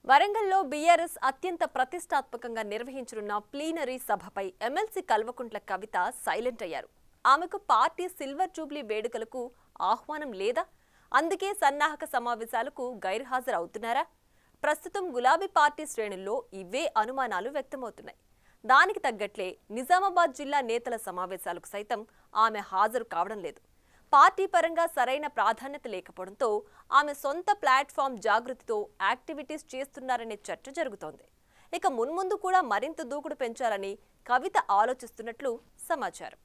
వరంగల్లో బీఆర్ఎస్ అత్యంత ప్రతిష్టాత్మకంగా నిర్వహించనున్న plenary సభపై MLC Kalvakuntla Kavitha silent అయ్యారు. ఆమెకు పార్టీ సిల్వర్ జూబ్లీ వేడుకలకు ఆహ్వానం లేదా? అందుకే సన్నాహక సమావేశాలకు గైర్హాజరవుతున్నారా? ప్రస్తుతం గులాబీ పార్టీ శ్రేణుల్లో ఇవే అనుమానాలు వ్యక్తమవుతున్నాయి. దానికి తగ్గట్లే నిజామాబాద్ జిల్లా నేతల సమావేశాలకు సైతం ఆమె హాజరు కావడం లేదు. పార్టీ పరంగా సరైన ప్రాధాన్యత లేకపోవడంతో ఆమె సొంత ప్లాట్ఫామ్ జాగృతితో యాక్టివిటీస్ చేస్తున్నారనే చర్చ జరుగుతోంది. ఇక మున్ముందు కూడా మరింత దూకుడు పెంచాలని కవిత ఆలోచిస్తున్నట్లు సమాచారం.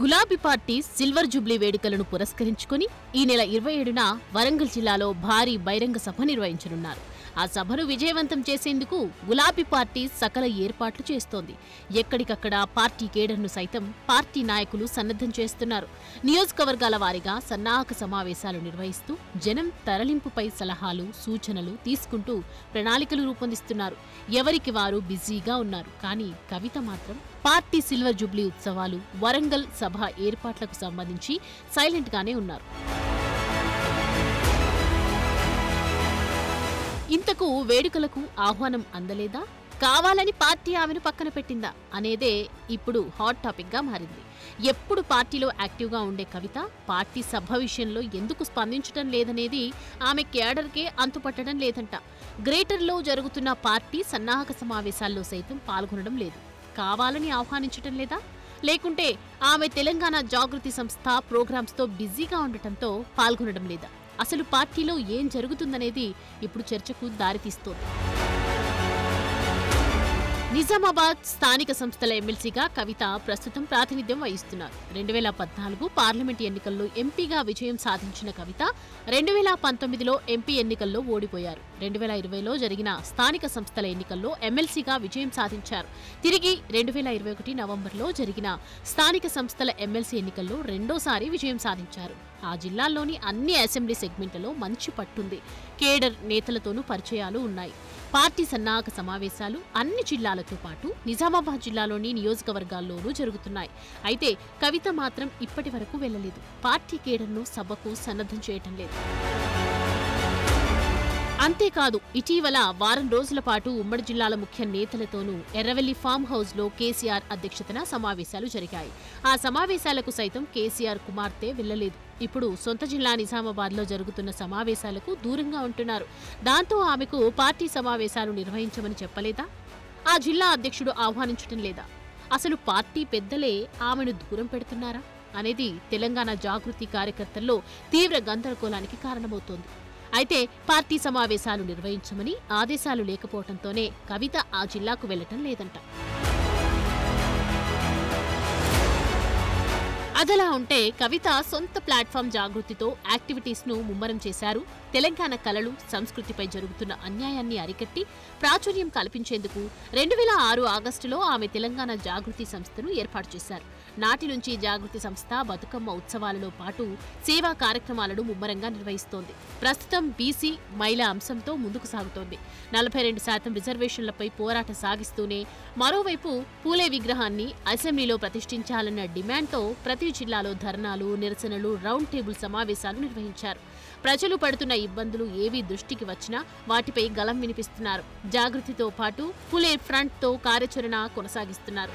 గులాబీ పార్టీ సిల్వర్ జూబ్లీ వేడుకలను పురస్కరించుకుని ఈ నెల 27న వరంగల్ జిల్లాలో భారీ బహిరంగ సభ నిర్వహించనున్నారు. ఆ సభను విజయవంతం చేసేందుకు గులాబీ పార్టీ సకల ఏర్పాట్లు చేస్తోంది. ఎక్కడికక్కడ పార్టీ కేడర్ను సైతం పార్టీ నాయకులు సన్నద్ధం చేస్తున్నారు. నియోజకవర్గాల వారీగా సన్నాహక సమావేశాలు నిర్వహిస్తూ జనం తరలింపుపై సలహాలు, సూచనలు తీసుకుంటూ ప్రణాళికలు రూపొందిస్తున్నారు. ఎవరికి వారు బిజీగా ఉన్నారు. కానీ కవిత మాత్రం పార్టీ సిల్వర్ జూబ్లీ ఉత్సవాలు, వరంగల్ సభ ఏర్పాట్లకు సంబంధించి సైలెంట్గానే ఉన్నారు. ఇంతకు వేడుకలకు ఆహ్వానం అందలేదా? కావాలని పార్టీ ఆమెను పక్కన పెట్టిందా అనేదే ఇప్పుడు హాట్ టాపిక్ గా మారింది. ఎప్పుడు పార్టీలో యాక్టివ్గా ఉండే కవిత పార్టీ సభ విషయంలో ఎందుకు స్పందించడం లేదనేది ఆమె క్యాడర్కే అంతుపట్టడం లేదంట. గ్రేటర్లో జరుగుతున్న పార్టీ సన్నాహక సమావేశాల్లో సైతం పాల్గొనడం లేదు. కావాలని ఆహ్వానించడం లేదా? లేకుంటే ఆమె తెలంగాణ జాగృతి సంస్థ ప్రోగ్రామ్స్తో బిజీగా ఉండటంతో పాల్గొనడం లేదా? అసలు పార్టీలో ఏం జరుగుతుందనేది ఇప్పుడు చర్చకు దారితీస్తోంది. నిజామాబాద్ స్థానిక సంస్థల ఎమ్మెల్సీగా కవిత ప్రస్తుతం ప్రాతినిధ్యం వహిస్తున్నారు. 2014 పార్లమెంట్ ఎన్నికల్లో ఎంపీగా విజయం సాధించిన కవిత 2019లో ఎంపీ ఎన్నికల్లో ఓడిపోయారు. 2020లో జరిగిన స్థానిక సంస్థల ఎన్నికల్లో ఎమ్మెల్సీగా విజయం సాధించారు. తిరిగి 2021 నవంబర్లో జరిగిన స్థానిక సంస్థల ఎమ్మెల్సీ ఎన్నికల్లో రెండోసారి విజయం సాధించారు. ఆ జిల్లాల్లోని అన్ని అసెంబ్లీ సెగ్మెంట్లలో మంచి పట్టుంది. కేడర్ నేతలతోనూ పరిచయాలు ఉన్నాయి. పార్టీ సన్నాహక సమావేశాలు అన్ని జిల్లాలతో పాటు నిజామాబాద్ జిల్లాలోని నియోజకవర్గాల్లోనూ జరుగుతున్నాయి. అయితే కవిత మాత్రం ఇప్పటి వరకు వెళ్లలేదు. పార్టీ కేడర్ను సభకు సన్నద్ధం చేయటం లేదు. అంతేకాదు, ఇటీవల వారం రోజుల పాటు ఉమ్మడి జిల్లాల ముఖ్య నేతలతోనూ ఎర్రవెల్లి ఫామ్ హౌస్ లో కేసీఆర్ అధ్యక్షతన సమావేశాలు జరిగాయి. ఆ సమావేశాలకు సైతం కేసీఆర్ కుమార్తె వెళ్లలేదు. ఇప్పుడు సొంత జిల్లా నిజామాబాద్ లో జరుగుతున్న సమావేశాలకు దూరంగా ఉంటున్నారు. దాంతో ఆమెకు పార్టీ సమావేశాలు నిర్వహించమని చెప్పలేదా? ఆ జిల్లా అధ్యక్షుడు ఆహ్వానించటం లేదా? అసలు పార్టీ పెద్దలే ఆమెను దూరం పెడుతున్నారా అనేది తెలంగాణ జాగృతి కార్యకర్తల్లో తీవ్ర గందరగోళానికి కారణమవుతోంది. అయితే పార్టీ సమావేశాలు నిర్వహించమని ఆదేశాలు లేకపోవడంతోనే కవిత ఆ జిల్లాకు వెళ్లటం లేదంట. అదలా ఉంటే కవిత సొంత ప్లాట్ఫామ్ జాగృతితో యాక్టివిటీస్ ను ముమ్మరం చేశారు. తెలంగాణ కళలు, సంస్కృతిపై జరుగుతున్న అన్యాయాన్ని అరికట్టి ప్రాచుర్యం కల్పించేందుకు 2006 ఆగస్టులో ఆమె తెలంగాణ జాగృతి సంస్థను ఏర్పాటు చేశారు. నాటి నుంచి జాగృతి సంస్థ బతుకమ్మ ఉత్సవాలలో పాటు సేవా కార్యక్రమాలను ముమ్మరంగా నిర్వహిస్తోంది. ప్రస్తుతం బీసీ, మహిళా అంశంతో ముందుకు సాగుతోంది. 42% రిజర్వేషన్లపై పోరాటం సాగిస్తూనే మరోవైపు పూలే విగ్రహాన్ని అసెంబ్లీలో ప్రతిష్ఠించాలన్న డిమాండ్తో ప్రతి జిల్లాలో ధర్నాలు, నిరసనలు, రౌండ్ టేబుల్ సమావేశాలు నిర్వహించారు. ప్రజలు పడుతున్న ఇబ్బందులు ఏవీ దృష్టికి వచ్చినా వాటిపై గళం వినిపిస్తున్నారు. జాగృతితో పాటు పూలే ఫ్రంట్ తో కార్యాచరణ కొనసాగిస్తున్నారు.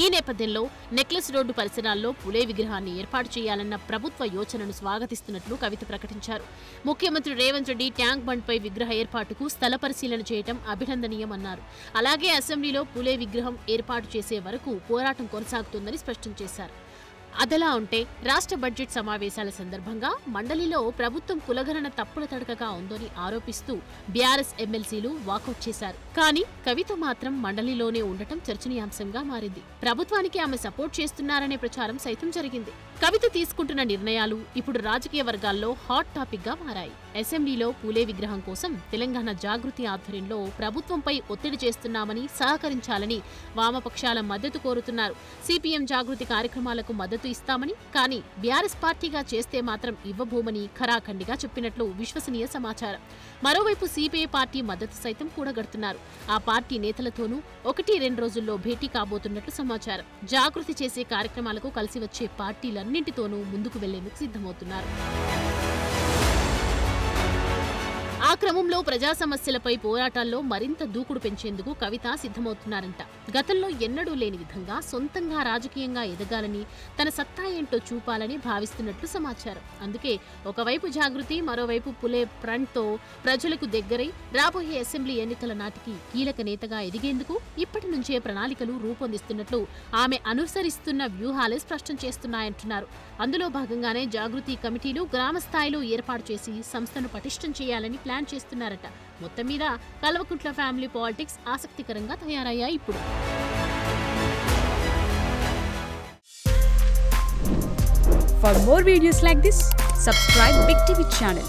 ఈ నేపథ్యంలో నెక్లెస్ రోడ్డు పరిసరాల్లో పూలే విగ్రహాన్ని ఏర్పాటు చేయాలన్న ప్రభుత్వ యోచనను స్వాగతిస్తున్నట్లు కవిత ప్రకటించారు. ముఖ్యమంత్రి రేవంత్ రెడ్డి ట్యాంక్ బండ్పై విగ్రహ ఏర్పాటుకు స్థల పరిశీలన చేయడం అభినందనీయమన్నారు. అలాగే అసెంబ్లీలో పూలే విగ్రహం ఏర్పాటు చేసే వరకు పోరాటం కొనసాగుతుందని స్పష్టం చేశారు. అదలా ఉంటే రాష్ట్ర బడ్జెట్ సమావేశాల సందర్భంగా మండలిలో ప్రభుత్వం కులగణన తప్పుల తడకగా ఉందని ఆరోపిస్తూ బీఆర్ఎస్ ఎమ్మెల్సీలు వాకౌట్ చేశారు. కానీ కవిత మాత్రం మండలిలోనే ఉండటం చర్చనీయాంశంగా మారింది. ప్రభుత్వానికి ఆమె సపోర్ట్ చేస్తున్నారనే ప్రచారం సైతం జరిగింది. కవిత తీసుకుంటున్న నిర్ణయాలు ఇప్పుడు రాజకీయ వర్గాల్లో హాట్ టాపిక్ గా మారాయి. అసెంబ్లీలో పూలే విగ్రహం కోసం తెలంగాణ జాగృతి ఆధ్వర్యంలో ప్రభుత్వంపై ఒత్తిడి చేస్తున్నామని, సహకరించాలని వామపక్షాల మద్దతు కోరుతున్నారు. సిపిఎం జాగృతి కార్యక్రమాలకు మద్దతు మద్దతు ఇస్తామని, కానీ బీఆర్ఎస్ పార్టీగా చేస్తే మాత్రం ఇవ్వబోమని ఖరాఖండిగా చెప్పినట్లు విశ్వసనీయ సమాచారం. మరోవైపు సిపిఐ పార్టీ మద్దతు సైతం కూడగడుతున్నారు. ఆ పార్టీ నేతలతోనూ 1-2 రోజుల్లో భేటీ కాబోతున్నట్లు సమాచారం. జాగృతి చేసే కార్యక్రమాలకు కలిసి వచ్చే పార్టీలన్నింటితోనూ ముందుకు వెళ్లేందుకు సిద్ధమవుతున్నారు. ఆ క్రమంలో ప్రజా సమస్యలపై పోరాటాల్లో మరింత దూకుడు పెంచేందుకు కవిత సిద్ధమవుతున్నారంట. గతంలో ఎన్నడూ లేని విధంగా సొంతంగా రాజకీయంగా ఎదగాలని, తన సత్తా ఏంటో చూపాలని భావిస్తున్నట్లు సమాచారం. అందుకే ఒకవైపు జాగృతి, మరోవైపు పులే ఫ్రంట్తో ప్రజలకు దగ్గరై రాబోయే అసెంబ్లీ ఎన్నికల నాటికి కీలక నేతగా ఎదిగేందుకు ఇప్పటి నుంచే ప్రణాళికలు రూపొందిస్తున్నట్లు ఆమె అనుసరిస్తున్న వ్యూహాలే స్పష్టం చేస్తున్నాయంటున్నారు. అందులో భాగంగానే జాగృతి కమిటీలు గ్రామ స్థాయిలో ఏర్పాటు చేసి సంస్థను పటిష్టం చేయాలని ప్లాన్ చేస్తున్నారట. మొత్తం మీద కల్వకుంట్ల ఫ్యామిలీ పాలిటిక్స్ ఆసక్తికరంగా తయారయ్యాయి ఇప్పుడు. For more videos like this, subscribe Big TV channel.